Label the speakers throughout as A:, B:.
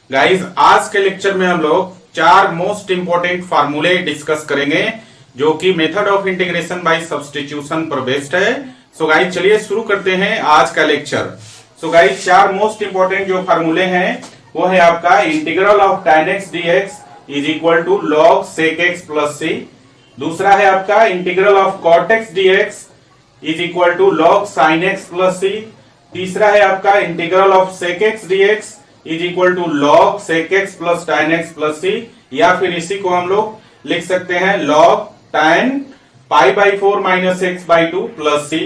A: Guys आज के lecture में हम लोग चार मोस्ट इंपोर्टेंट फार्मूले डिस्कस करेंगे जो कि method of integration by substitution पर बेस्ड है। सो गाइस चलिए शुरू करते हैं आज का लेक्चर। सो गाइस चार मोस्ट इंपोर्टेंट जो फार्मूले हैं वो है आपका integral of tan x dx is equal to log sec x plus c। दूसरा है आपका integral of cot x dx is equal to log sin x plus c। तीसरा है आपका integral of sec x dx is equal to log sec x plus tan x plus c, या फिर इसी को हम लोग लिख सकते हैं log tan pi by 4 minus x by 2 plus c।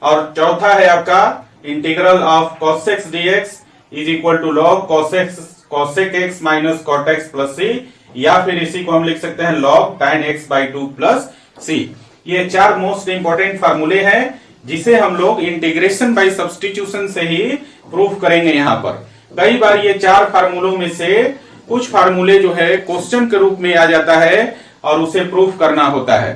A: और चौथा है आपका integral of cos x dx is equal to log cosec x minus cot x plus c, या फिर इसी को हम लिख सकते हैं log tan x by 2 plus c। ये चार मोस्ट इंपोर्टेंट फार्मूले हैं जिसे हम लोग इंटीग्रेशन बाय सब्स्टिट्यूशन से ही प्रूफ करेंगे। यहाँ पर कई बार ये चार फार्मूलों में से कुछ फार्मूले जो है क्वेश्चन के रूप में आ जाता है और उसे प्रूफ करना होता है।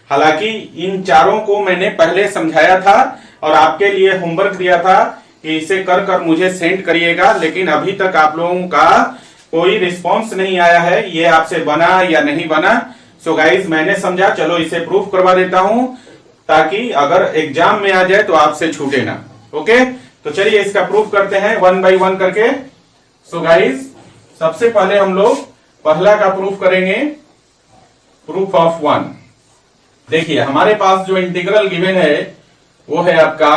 A: हालांकि इन चारों को मैंने पहले समझाया था और आपके लिए होमवर्क दिया था कि इसे कर कर मुझे सेंड करिएगा, लेकिन अभी तक आप लोगों का कोई रिस्पॉन्स नहीं आया है ये आपसे बना या नहीं बना। सो गाइज मैंने समझा चलो इसे प्रूफ करवा देता हूं ताकि अगर एग्जाम में आ जाए तो आपसे छूटे ना। ओके, तो चलिए इसका प्रूफ करते हैं वन बाय वन करके। सो गाइज सबसे पहले हम लोग पहला का प्रूफ करेंगे, प्रूफ ऑफ वन। देखिए हमारे पास जो इंटीग्रल गिवन है वो है आपका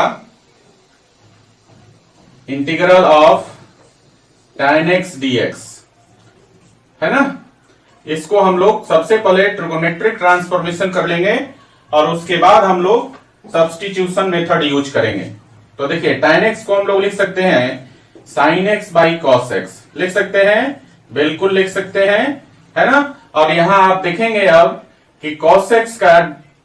A: integral of tan x dx, है ना। इसको हम लोग सबसे पहले ट्रिगोनोमेट्रिक ट्रांसफॉर्मेशन कर लेंगे और उसके बाद हम लोग सब्स्टिट्यूशन मेथड यूज करेंगे। तो देखिए tan x को हम लोग लिख सकते हैं sin x by cos x, लिख सकते हैं, बिल्कुल लिख सकते हैं, है ना। और यहां आप देखेंगे अब कि cos x का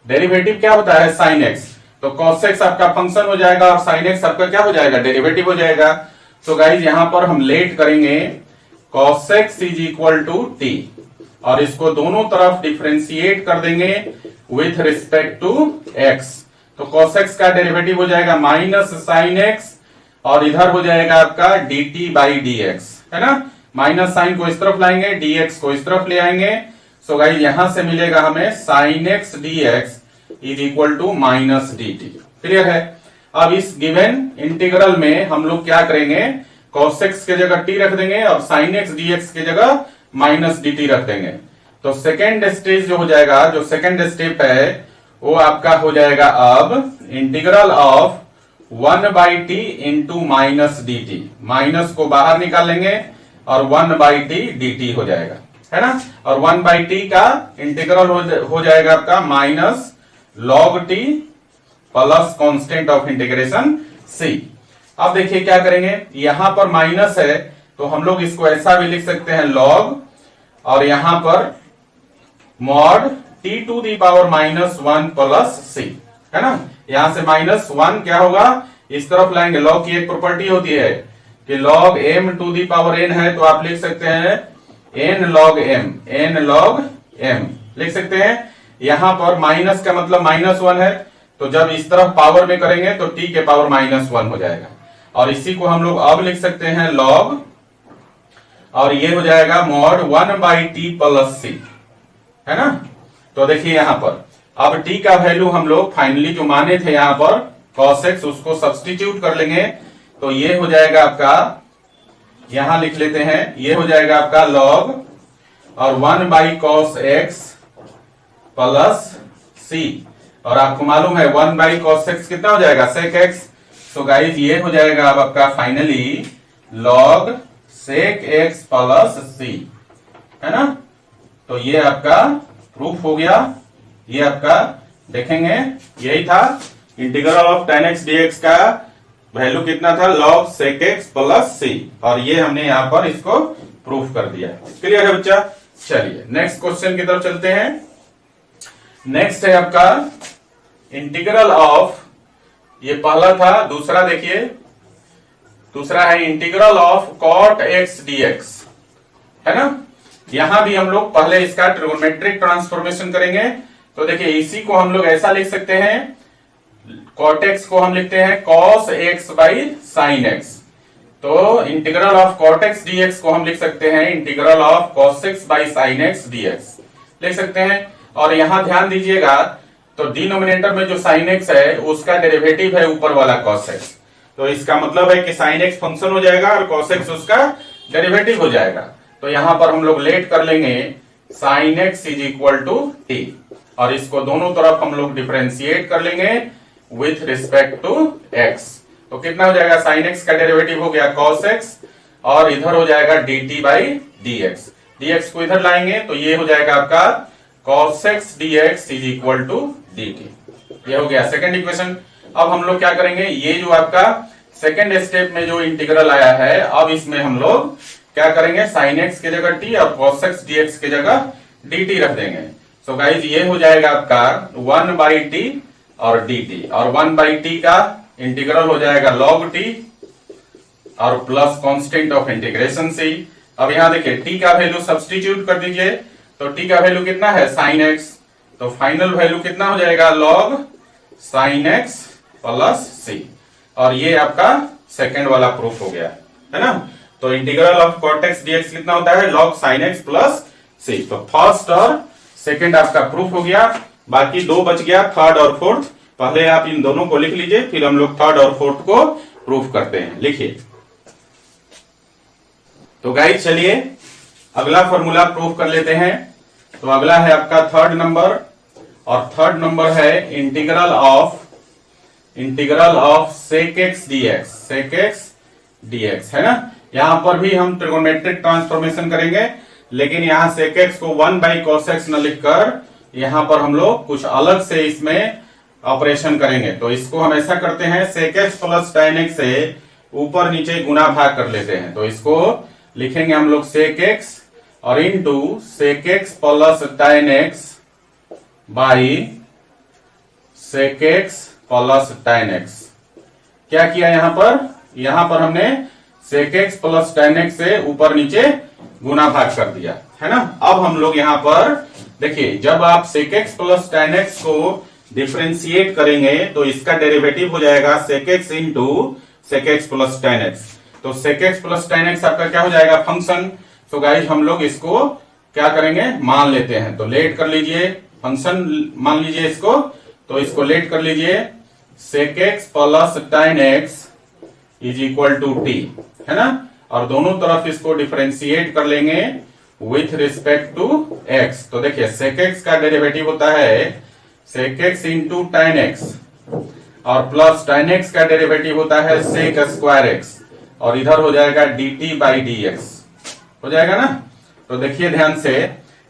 A: डेरिवेटिव क्या होता है sin x, तो cos x आपका फंक्शन हो जाएगा और sin x आपका क्या हो जाएगा, डेरिवेटिव हो जाएगा। तो गाइज यहां पर हम लेट करेंगे cos x is equal to t और इसको दोनों तरफ डिफरेंशिएट कर देंगे विथ रिस्पेक्ट टू x। तो cos x का डेरिवेटिव हो जाएगा माइनस साइन x और इधर हो जाएगा आपका dt बाई dx, है ना। माइनस साइन को इस तरफ लाएंगे, dx को इस तरफ ले आएंगे। सो गाइस यहां से मिलेगा हमें sin x dx is equal to minus dt। Clear है। अब इस गिवन इंटीग्रल में हम लोग क्या करेंगे, cos x के जगह t रख देंगे और sin x dx के जगह माइनस dt रख देंगे। तो सेकेंड स्टेज जो हो जाएगा, जो सेकेंड स्टेप है वो आपका हो जाएगा अब integral of 1 by T into minus D T. Minus को बाहर निकाल लेंगे और 1 बाई टी डी टी हो जाएगा, है ना। और 1 बाई टी का इंटीग्रल हो जाएगा आपका minus log t plus constant of integration c. अब देखिए क्या करेंगे, यहां पर माइनस है तो हम लोग इसको ऐसा भी लिख सकते हैं लॉग, और यहां पर mod t to the power minus 1 plus c, है ना। यहां से माइनस 1 क्या होगा, इस तरफ लाएंगे। लॉग की एक प्रॉपर्टी होती है कि log m to the power n है तो आप लिख सकते हैं n log m लिख सकते हैं। यहां पर माइनस का मतलब माइनस 1 है तो जब इस तरफ पावर में करेंगे तो t के पावर माइनस 1 हो जाएगा। और इसी को हम लोग अब लिख सकते हैं log, और ये हो जाएगा mod 1 by T plus c, है ना। तो देखिए यहां पर अब t का वैल्यू हम लोग फाइनली जो माने थे यहां पर cos x उसको सब्स्टिट्यूट कर लेंगे। तो ये हो जाएगा आपका, यहां लिख लेते हैं, ये हो जाएगा आपका log और 1 by cos x plus c, और आपको मालूम है 1 बाई cos x कितना हो जाएगा, sec x। तो गाइज ये हो जाएगा अब आपका finally log sec x plus c, है ना। तो ये आपका प्रूफ हो गया। ये आपका देखेंगे यही था integral of tan x dx का वैल्यू कितना था, log sec x plus c, और ये हमने यहां पर इसको प्रूफ कर दिया। क्लियर है बच्चा। चलिए नेक्स्ट क्वेश्चन की तरफ चलते हैं। नेक्स्ट है आपका इंटीग्रल ऑफ, ये पहला था, दूसरा देखिए, दूसरा है integral of cot x dx, है ना। यहां भी हम लोग पहले इसका ट्रिगोनोमेट्रिक ट्रांसफॉर्मेशन करेंगे। तो देखिए इसी को हम लोग ऐसा लिख सकते हैं, cot x को हम लिखते हैं cos x by sin x, तो integral of cot x dx को हम लिख सकते हैं integral of cos x by sin x dx लिख सकते हैं। और यहां ध्यान दीजिएगा, तो डिनोमिनेटर में जो sin x है उसका डेरिवेटिव है ऊपर वाला cos x, तो इसका मतलब है कि sin x फंक्शन हो जाएगा और cos x उसका डेरिवेटिव हो जाएगा। तो यहां पर हम लोग लेट कर लेंगे sin x is equal to t, और इसको दोनों तरफ हम लोग डिफरेंशिएट कर लेंगे विथ रिस्पेक्ट टू x। तो कितना हो जाएगा, sin x का डेरिवेटिव हो गया cos x, और इधर हो जाएगा dt बाई dx। dx को इधर लाएंगे तो ये हो जाएगा आपका cos x dx is equal to dt। ये हो गया सेकंड इक्वेशन। अब हम लोग क्या करेंगे, ये जो आपका सेकंड स्टेप में जो इंटीग्रल आया है, अब इसमें हम लोग क्या करेंगे, sin x की जगह t और cos x dx की जगह dt रख देंगे। सो गाइज ये हो जाएगा आपका 1 बाई टी और dt, और 1 बाई टी का इंटीग्रल हो जाएगा log t और plus constant of integration c। अब यहां देखिए t का वैल्यू सब्स्टिट्यूट कर दीजिए, तो t का वैल्यू कितना है sin x, तो फाइनल वैल्यू कितना हो जाएगा log sin x plus c। और ये आपका सेकंड वाला प्रूफ हो गया है ना। तो integral of cot x dx कितना होता है log sin x plus c। तो फर्स्ट और सेकंड आपका प्रूफ हो गया, बाकी दो बच गया थर्ड और फोर्थ। पहले आप इन दोनों को लिख लीजिए, फिर हम लोग थर्ड और फोर्थ को प्रूफ करते हैं। लिखिए। तो गाइस चलिए अगला फॉर्मूला प्रूफ कर लेते हैं। तो अगला है आपका थर्ड नंबर, और थर्ड नंबर है integral of sec x dx है ना। यहां पर भी हम ट्रिगोनोमेट्रिक ट्रांसफॉर्मेशन करेंगे, लेकिन यहां sec x को 1 बाई cos x न लिखकर यहां पर हम लोग कुछ अलग से इसमें ऑपरेशन करेंगे। तो इसको हम ऐसा करते हैं, sec x plus tan x से ऊपर नीचे गुना भाग कर लेते हैं। तो इसको लिखेंगे हम लोग sec x और into sec x plus tan x by sec x plus tan x। क्या किया यहां पर हमने sec x plus tan x से ऊपर नीचे गुना भाग कर दिया है ना। अब हम लोग यहां पर देखिए, जब आप sec x plus tan x को डिफरेंशिएट करेंगे तो इसका डेरिवेटिव हो जाएगा sec x into sec x plus tan x। तो sec x plus tan x आपका क्या हो जाएगा, फंक्शन। तो गाइज हम लोग इसको क्या करेंगे, मान लेते हैं। तो लेट कर लीजिए, फंक्शन मान लीजिए इसको, तो इसको लेट कर लीजिए sec x plus tan x is equal to t है ना, और दोनों तरफ इसको डिफरेंशिएट कर लेंगे विथ रिस्पेक्ट टू x। तो देखिए sec x का डेरिवेटिव होता है sec x into tan x, और प्लस tan x का डेरिवेटिव होता है sec स्क्वायर x, और इधर हो जाएगा dt बाई dx हो जाएगा ना। तो देखिए ध्यान से,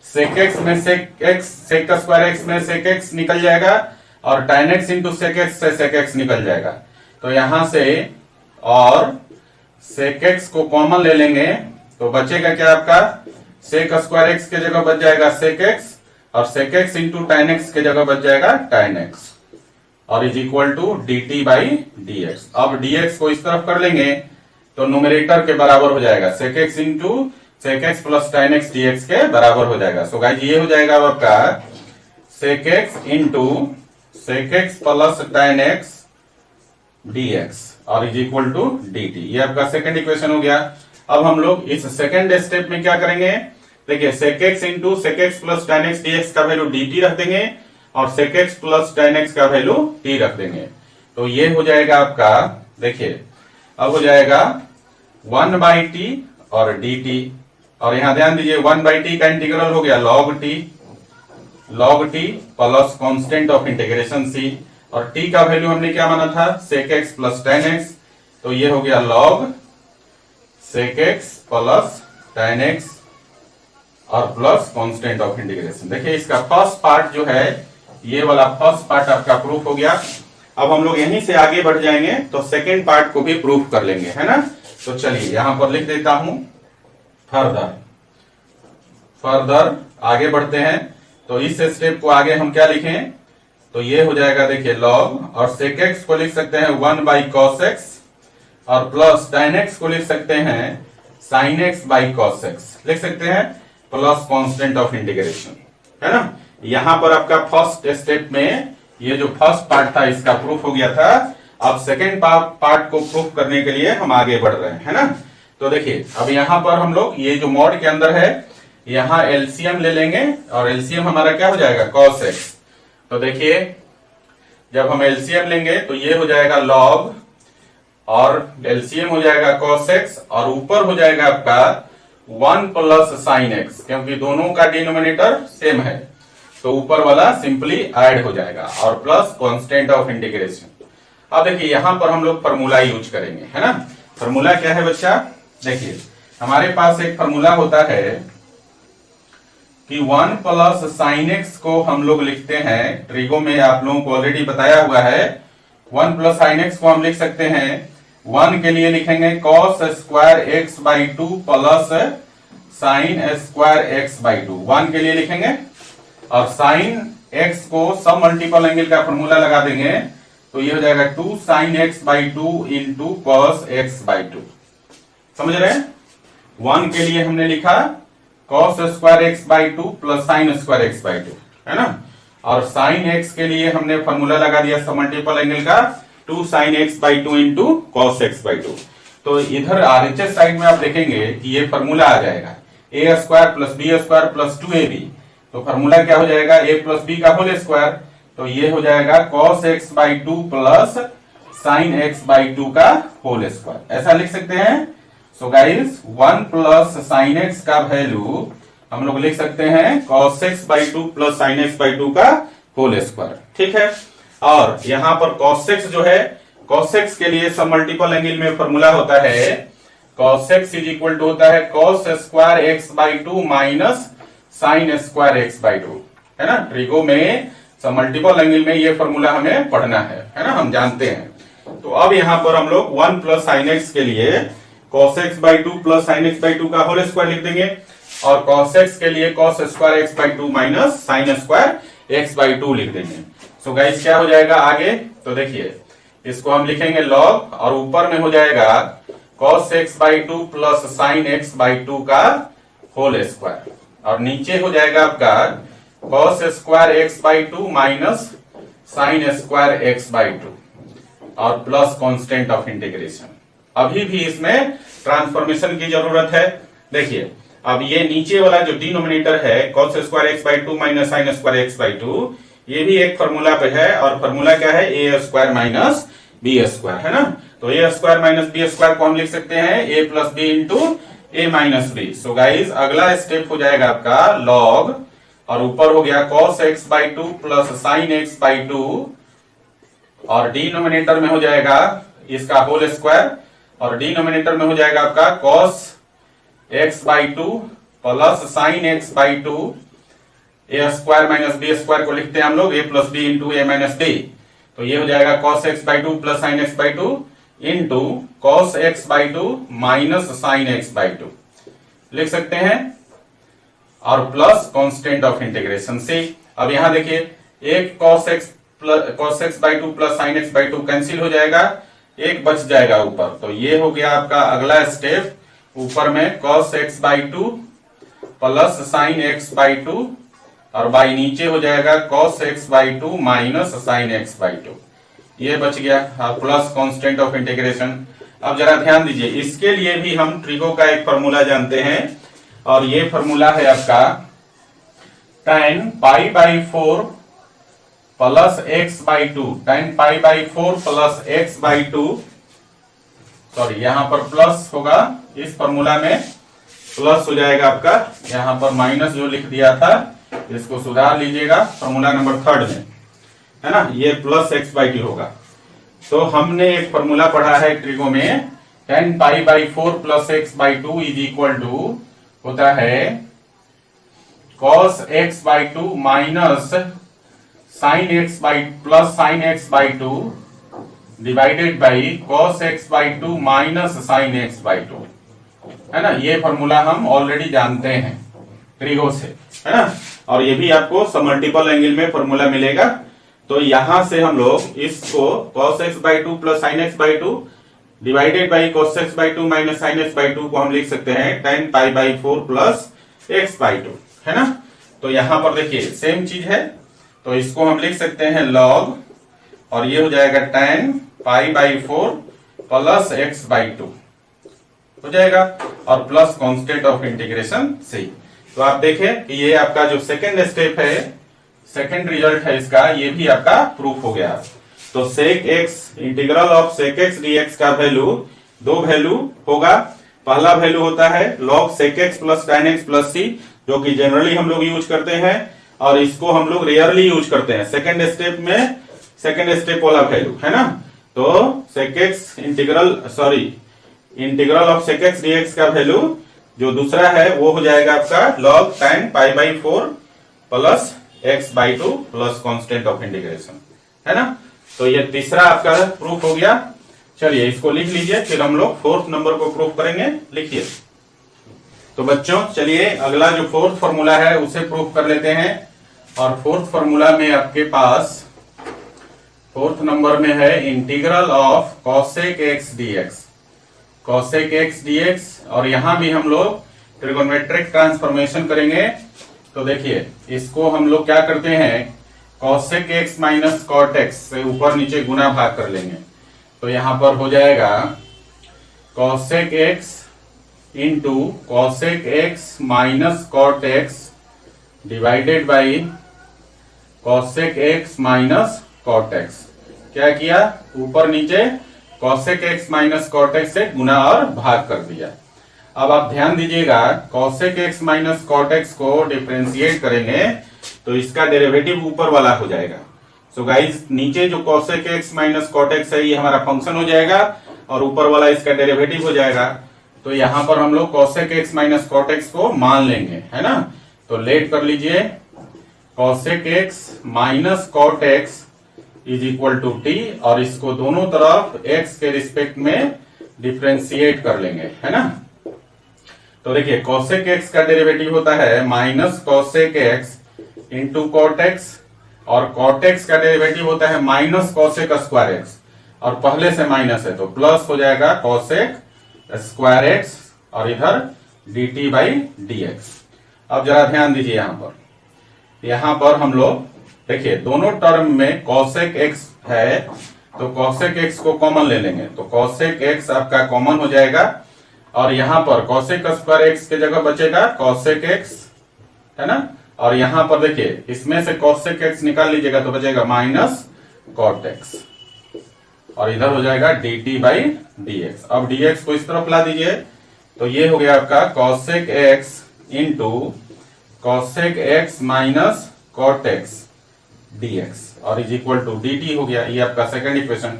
A: sec x में sec स्क्वायर x में sec x निकल जाएगा, और tan x into sec x से sec x निकल जाएगा। तो यहां से और sec x को कॉमन ले लेंगे, तो बचेगा क्या आपका, sec स्क्वायर x के जगह बच जाएगा sec x, और sec x into tan x के जगह बच जाएगा tan x, और is equal to dt by dx। अब dx को इस तरफ कर लेंगे तो न्यूमरेटर के बराबर हो जाएगा sec x into sec x plus tan x dx के बराबर हो जाएगा। सो गाइस ये हो जाएगा आपका sec x into sec x plus tan x dx और इज इक्वल टू dt। ये आपका सेकंड इक्वेशन हो गया। अब हम लोग इस सेकंड स्टेप में क्या करेंगे, देखिए sec x into sec x plus tan x dx का वैल्यू dt रख देंगे, और sec x plus tan x का वैल्यू t रख देंगे। तो ये हो जाएगा आपका, देखिए अब हो जाएगा 1 बाई टी और dt, और यहां ध्यान दीजिए 1 बाई टी का इंटीग्रल हो गया log t plus constant of integration c, और t का वैल्यू हमने क्या माना था, sec x plus tan x। तो ये हो गया log sec x plus tan x और प्लस कांस्टेंट ऑफ इंटीग्रेशन। देखिए इसका फर्स्ट पार्ट जो है, ये वाला फर्स्ट पार्ट आपका प्रूफ हो गया। अब हम लोग यहीं से आगे बढ़ जाएंगे तो सेकेंड पार्ट को भी प्रूफ कर लेंगे, है ना। तो चलिए यहां पर लिख देता हूं फर्दर आगे बढ़ते हैं। तो इस स्टेप को आगे हम क्या लिखें, तो ये हो जाएगा, देखिए log, और sec x को लिख सकते हैं 1 बाई cos x, और प्लस tan x को लिख सकते हैं sin x by cos x लिख सकते हैं, प्लस कांस्टेंट ऑफ इंटीग्रेशन, है ना। यहां पर आपका फर्स्ट स्टेप में ये जो फर्स्ट पार्ट था इसका प्रूफ हो गया था। अब सेकेंड पार्ट को प्रूफ करने के लिए हम आगे बढ़ रहे हैं, है ना। तो देखिए अब यहां पर हम लोग ये जो मॉड के अंदर है यहां एलसीएम ले लेंगे और एलसीएम हमारा क्या हो जाएगा cos x। तो देखिए जब हम एलसीएम लेंगे तो ये हो जाएगा log और एलसीएम हो जाएगा cos x और ऊपर हो जाएगा आपका 1 प्लस साइन x, क्योंकि दोनों का डिनोमिनेटर सेम है तो ऊपर वाला सिंपली ऐड हो जाएगा और प्लस कांस्टेंट ऑफ इंटीग्रेशन। अब देखिए यहां पर हम लोग फॉर्मूला यूज करेंगे, है ना। फॉर्मूला क्या है बच्चा, देखिए हमारे पास एक फॉर्मूला होता है कि 1 प्लस साइन एक्स को हम लोग लिखते हैं, ट्रिगो में आप लोगों को ऑलरेडी बताया हुआ है। 1 प्लस साइन एक्स को हम लिख सकते हैं 1 के लिए लिखेंगे cos square x by 2 plus sign square x by 2, 1 के लिए लिखेंगे और साइन एक्स को सब मल्टीपल एंगल का फॉर्मूला लगा देंगे तो ये हो जाएगा 2 sign x by 2 into cos x by 2। समझ रहे हैं। 1 के लिए हमने लिखा cos square x by 2 plus sign square x by 2, है ना। और साइन एक्स के लिए हमने फॉर्मूला लगा दिया सब मल्टीपल एंगल का 2 sign x by 2 into cos x by 2। तो इधर आरएचएस साइड में आप देखेंगे कि ये फॉर्मूला आ जाएगा a square plus b square plus 2ab। तो फॉर्मूला क्या हो जाएगा a प्लस बी का होल स्क्वायर, तो ये हो जाएगा cos x by 2 plus sine x by 2 का होल स्क्वायर, ऐसा लिख सकते हैं। So guys 1 plus sine x का वैल्यू हम लोग लिख सकते हैं cos x by 2 plus sine x by 2 का होल स्क्वायर, ठीक है। और यहां पर cos x जो है, cos x के लिए सब मल्टीपल एंगल में फॉर्मूला होता है cos x is equal to होता है cos square x by 2 minus sine square x by 2, है ना। ट्रिगो में सब मल्टीपल एंगल में ये फॉर्मूला हमें पढ़ना है ना, हम जानते हैं। तो अब यहां पर हम लोग 1 प्लस साइन एक्स के लिए cos x by 2 plus sine x by 2 का होल स्क्वायर लिख देंगे और cos x के लिए cos square x by 2 minus sine square x by 2 लिख देंगे। सो गाइस क्या हो जाएगा आगे, तो देखिए इसको हम लिखेंगे log और ऊपर में हो जाएगा cos x by 2 plus sine x by 2 का होल स्क्वायर और नीचे हो जाएगा आपका cos square x by 2 minus sine square x by 2 और प्लस कांस्टेंट ऑफ इंटीग्रेशन। अभी भी इसमें ट्रांसफॉर्मेशन की जरूरत है। देखिए अब ये नीचे वाला जो डिनोमिनेटर है cos square x by 2 minus sine square x by 2, ये भी एक फॉर्मूला पे है और फॉर्मूला क्या है ए स्क्वायर माइनस बी स्क्वायर, है ना। तो ए स्क्वायर माइनस बी स्क्वायर को हम लिख सकते हैं ए plus B into A minus B. So guys अगला स्टेप हो जाएगा आपका log और ऊपर हो गया cos x by 2 plus sine x by 2 और डिनोमिनेटर में हो जाएगा इसका होल स्क्वायर और डिनोमिनेटर में हो जाएगा आपका cos x by 2 plus sine x by 2। A square minus B square को लिखते हैं हम लोग A plus B into A minus B, तो ये हो जाएगा cos x by 2 plus sine x by 2 into cos x by 2 minus sine x by 2 लिख सकते हैं और प्लस कांस्टेंट ऑफ इंटीग्रेशन से। अब यहां देखिए एक cos x by 2 plus sine x by 2 cancel हो जाएगा, एक बच जाएगा ऊपर। तो ये हो गया आपका अगला स्टेप, ऊपर में cos x by 2 plus sine x by 2 और बाई नीचे हो जाएगा cos x by 2 minus sine x by 2, ये बच गया प्लस कांस्टेंट ऑफ इंटीग्रेशन। अब जरा ध्यान दीजिए, इसके लिए भी हम ट्रिगो का एक फॉर्मूला जानते हैं और ये फॉर्मूला है आपका tan pi by 4 plus x by 2, tan pi by 4 plus x by 2, sorry यहां पर प्लस होगा, इस फॉर्मूला में प्लस हो जाएगा आपका, यहां पर माइनस जो लिख दिया था इसको सुधार लीजिएगा फॉर्मूला नंबर 3 में, है ना। ये प्लस एक्स बाई 2 होगा। तो हमने एक फॉर्मूला पढ़ा है ट्रिगो में tan pi by 4 plus x by 2 is equal to होता है cos x by 2 minus sine x by plus sine x by 2 divided by cos x by 2 minus sine x by 2, है ना। ये formula हम already जानते हैं trigo से, है ना। और ये भी आपको सब मल्टीपल एंगल में फॉर्मूला मिलेगा। तो यहां से हम लोग इसको cos x by 2 plus sine x by 2 divided by cos x by 2 minus sine x by 2 को हम लिख सकते हैं tan pi by 4 plus x by 2, है ना। तो यहां पर देखिए सेम चीज है, तो इसको हम लिख सकते हैं log और ये हो जाएगा tan π/4 प्लस x/2 हो जाएगा, और plus constant of integration c। तो आप देखें कि ये आपका जो सेकेंड स्टेप है, सेकेंड रिजल्ट है इसका, ये भी आपका प्रूफ हो गया। तो sec x, integral of sec x dx का वैल्यू दो वैल्यू होगा। पहला वैल्यू होता है log sec x plus tan x plus c, जो कि जनरली हम लोग यूज करते हैं, और इसको हम लोग रेयरली यूज करते हैं सेकेंड स्टेप में, सेकेंड स्टेप वाला वैल्यू है ना। तो sec x integral of sec x dx का वैल्यू जो दूसरा है वो हो जाएगा आपका log tan π/4 plus x/2 plus constant of integration, है ना। तो ये तीसरा आपका प्रूफ हो गया। चलिए इसको लिख लीजिए, फिर हम लोग फोर्थ नंबर को प्रूफ करेंगे। लिखिए। तो बच्चों चलिए अगला जो फोर्थ फॉर्मूला है उसे प्रूफ कर लेते हैं। और फोर्थ फॉर्मूला में आपके पास फोर्थ नंबर में है integral of cosec x dx, cosec x dx, और यहां भी हम लोग ट्रिगोनोमेट्रिक ट्रांसफॉर्मेशन करेंगे। तो देखिए इसको हम लोग क्या करते हैं, cosec x minus cot x से ऊपर नीचे गुना भाग कर लेंगे। तो यहां पर हो जाएगा cosec x into cosec x minus cot x divided by cosec x minus cot x। क्या किया, ऊपर नीचे cosec x minus cot x से गुना और भाग कर दिया। अब आप ध्यान दीजिएगा, cosec x minus cot x को डिफरेंशिएट करेंगे तो इसका डेरिवेटिव ऊपर वाला हो जाएगा। सो गाइस नीचे जो cosec x minus cot x है ये हमारा फंक्शन हो जाएगा, और ऊपर वाला इसका डेरिवेटिव हो जाएगा। तो यहां पर हम लोग cosec x minus cot x को मान लेंगे, है ना। तो लेट कर लीजिए, cosec x minus cot x is equal to t, और इसको दोनों तरफ x के रिस्पेक्ट में डिफरेंशिएट कर लेंगे, है ना। तो देखिए cosec x का डेरिवेटिव होता है minus cosec x into cot x, और cot x का डेरिवेटिव होता है माइनस cosec स्क्वायर x, और पहले से माइनस है तो प्लस हो जाएगा cosec स्क्वायर x, और इधर dt बाई dx। अब जरा ध्यान दीजिए यहां पर हम लोग देखिए दोनों टर्म में cosec x है, तो cosec x को कॉमन ले लेंगे, तो cosec x आपका कॉमन हो जाएगा, और यहां पर cosec स्क्वायर x के जगह बचेगा cosec x, है ना। और यहां पर देखिए इसमें से cosec x निकाल लीजिएगा तो बचेगा माइनस cot x, और इधर हो जाएगा dt बाई dx। अब dx को इस तरफ ला दीजिए, तो ये हो गया आपका cosec x into cosec x minus cot x dx, और इज इक्वल टू dt हो गया। ये आपका सेकंड इक्वेशन।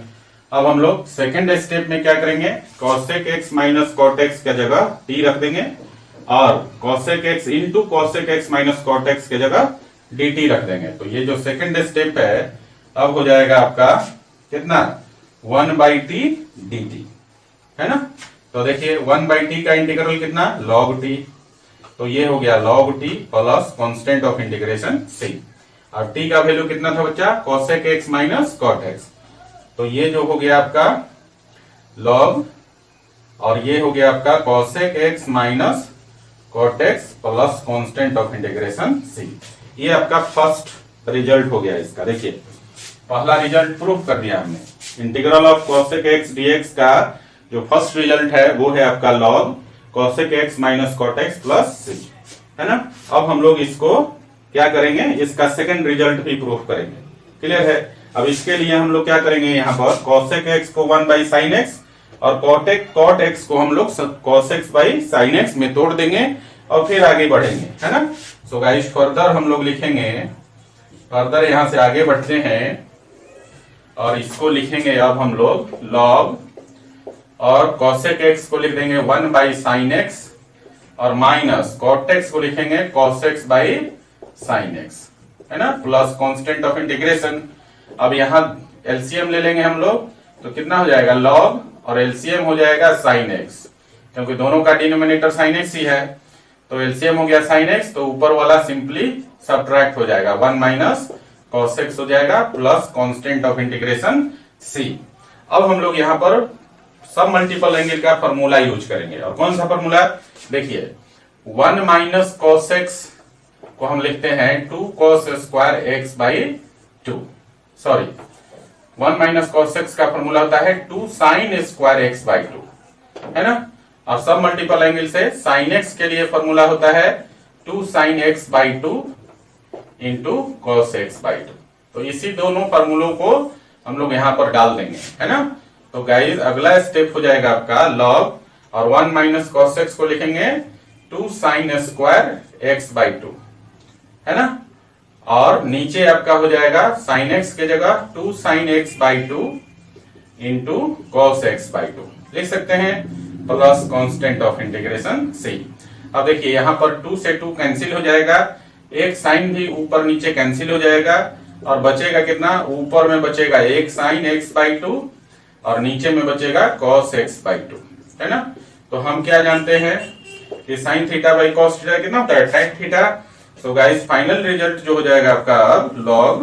A: अब हम लोग सेकंड स्टेप में क्या करेंगे, cosec x minus cot x के जगह t रख देंगे, और cosec x into cosec x minus cot x के जगह dt रख देंगे। तो ये जो सेकंड स्टेप है अब हो जाएगा आपका कितना, 1/t dt, है ना। तो देखिए 1/t का इंटीग्रल कितना, log t, तो ये हो गया log t plus constant of integration c। और t का वैल्यू कितना था बच्चा, cosec x minus cot x, तो ये जो हो गया आपका log, और ये हो गया आपका cosec x minus cot x plus constant of integration c। ये आपका फर्स्ट रिजल्ट हो गया इसका। देखिए पहला रिजल्ट प्रूफ कर दिया हमने, integral of cosec x dx का जो फर्स्ट रिजल्ट है वो है आपका log cosec x minus cot x plus c, है ना। अब हम लोग इसको क्या करेंगे, इसका सेकंड रिजल्ट भी प्रूफ करेंगे। क्लियर है। अब इसके लिए हम लोग क्या करेंगे, यहाँ पर cosec x को 1/sin x, और cot x को हम लोग cos x/sin x में तोड़ देंगे, और फिर आगे बढ़ेंगे, है ना। सो गाइस फर्दर हम लोग लिखेंगे, फर्दर यहां से आगे बढ़ते हैं, और इसको लिखेंगे अब हम लोग log, और cosec x को लिख देंगे 1/sin x, और माइनस cot x को लिखेंगे cos x/sin x, है ना, प्लस कांस्टेंट ऑफ इंटीग्रेशन। अब यहाँ एलसीएम ले लेंगे हम लोग, तो कितना हो जाएगा log, और एलसीएम हो जाएगा sin x, क्योंकि दोनों का डिनोमिनेटर sin x ही है, तो एलसीएम हो गया sin x, तो ऊपर वाला सिंपली सब्ट्रैक्ट हो जाएगा, 1 माइनस cos x हो जाएगा plus constant of integration c। अब हम लोग यहाँ पर सब मल्टीपल एंगल का फॉर्मूला यूज करेंगे, और कौन सा फॉर्मूला, देखिए 1 माइनस cos x को हम लिखते हैं 2 cos² x/2, sorry 1 minus cos x का फॉर्मूला होता है 2 साइन स्क्वायर एक्स बाई 2, है ना। और सब मल्टीपल एंगल से साइन एक्स के लिए फॉर्मूला होता है 2 sign x by 2 into cos x by 2। तो इसी दोनों फॉर्मूलों को हम लोग यहां पर डाल देंगे, है ना। तो गाइस अगला स्टेप हो जाएगा आपका लॉग, और 1 माइनस कॉस एक्स को लिखेंगे 2 साइन स्क्वायर एक्स बाई 2, है ना। और नीचे आपका हो जाएगा साइन एक्स के जगह 2 sign x by 2 into cos x by 2 लिख सकते हैं, plus constant of integration c. अब देखिए यहां पर 2 से 2 कैंसिल हो जाएगा, एक साइन भी ऊपर नीचे कैंसिल हो जाएगा, और बचेगा कितना, ऊपर में बचेगा एक साइन एक्स बाई 2 और नीचे में बचेगा कॉस एक्स बाई 2, है ना। तो हम क्या जानते हैं कि sine theta by cos theta कितना होता है, tan theta. So guys final result जो हो जाएगा आपका अब लॉग,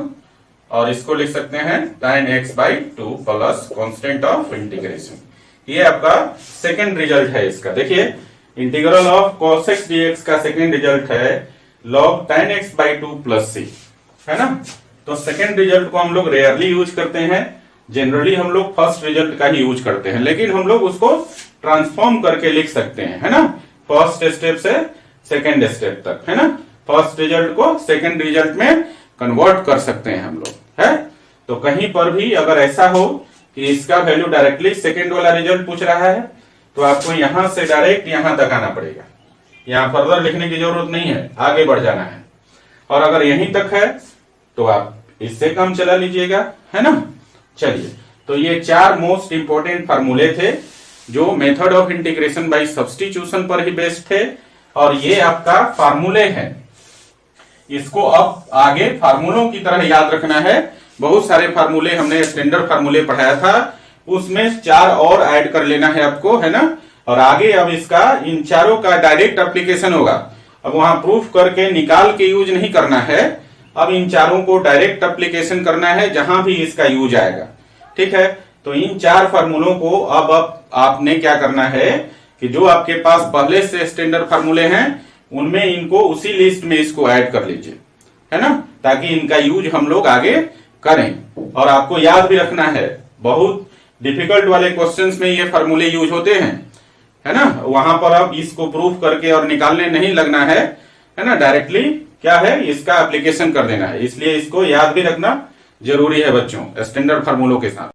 A: और इसको लिख सकते हैं tan x by 2 plus constant of integration. ये आपका सेकंड रिजल्ट है इसका। देखिए integral of cos x dx का सेकंड रिजल्ट है log tan x by 2 plus c, है ना। तो सेकंड रिजल्ट को हम लोग रेयरली यूज करते हैं, जनरली हम लोग फर्स्ट रिजल्ट का ही यूज करते हैं, लेकिन हम लोग उसको ट्रांसफॉर्म करके लिख सकते हैं, है ना, फर्स्ट स्टेप से सेकंड स्टेप तक, है ना। फर्स्ट रिजल्ट को सेकंड रिजल्ट में कन्वर्ट कर सकते हैं हम लोग, है। तो कहीं पर भी अगर ऐसा हो कि इसका वैल्यू डायरेक्टली सेकंड वाला रिजल्ट पूछ रहा है, तो आपको यहां से डायरेक्ट यहां तक आना पड़ेगा, यहां फर्दर लिखने की जरूरत नहीं है, आगे बढ़ जाना है। और अगर यहीं तक है तो आप इससे कम चला लीजिएगा, है ना। चलिए, तो ये 4 मोस्ट इंपोर्टेंट फार्मूले थे जो method of integration by substitution पर ही बेस्ड थे, और ये आपका फार्मूले हैं। इसको अब आगे फार्मूलों की तरह याद रखना है। बहुत सारे फार्मूले हमने स्टैंडर्ड फार्मूले पढ़ाया था, उसमें 4 और ऐड कर लेना है आपको, है ना। और आगे अब इसका इन चारों का डायरेक्ट एप्लीकेशन होगा। अब वहां प्रूफ करके निकाल के यूज नहीं करना है, अब इन चारों को डायरेक्ट एप्लीकेशन करना है जहां भी इसका यूज आएगा, ठीक है। तो इन 4 फार्मूलों को अब आपने क्या करना है कि जो आपके पास पहले से स्टैंडर्ड फार्मूले हैं उनमें इनको उसी लिस्ट में इसको ऐड कर लीजिए, है ना, ताकि इनका यूज हम लोग आगे करें। और आपको याद भी रखना है, बहुत डिफिकल्ट वाले क्वेश्चंस में ये फार्मूले यूज होते हैं, है ना। वहां पर अब इसको प्रूफ करके और निकालने नहीं लगना है ना, डायरेक्टली क्या है इसका एप्लीकेशन कर देना है। इसलिए इसको याद भी रखना जरूरी है बच्चों, स्टैंडर्ड फार्मूलों के साथ।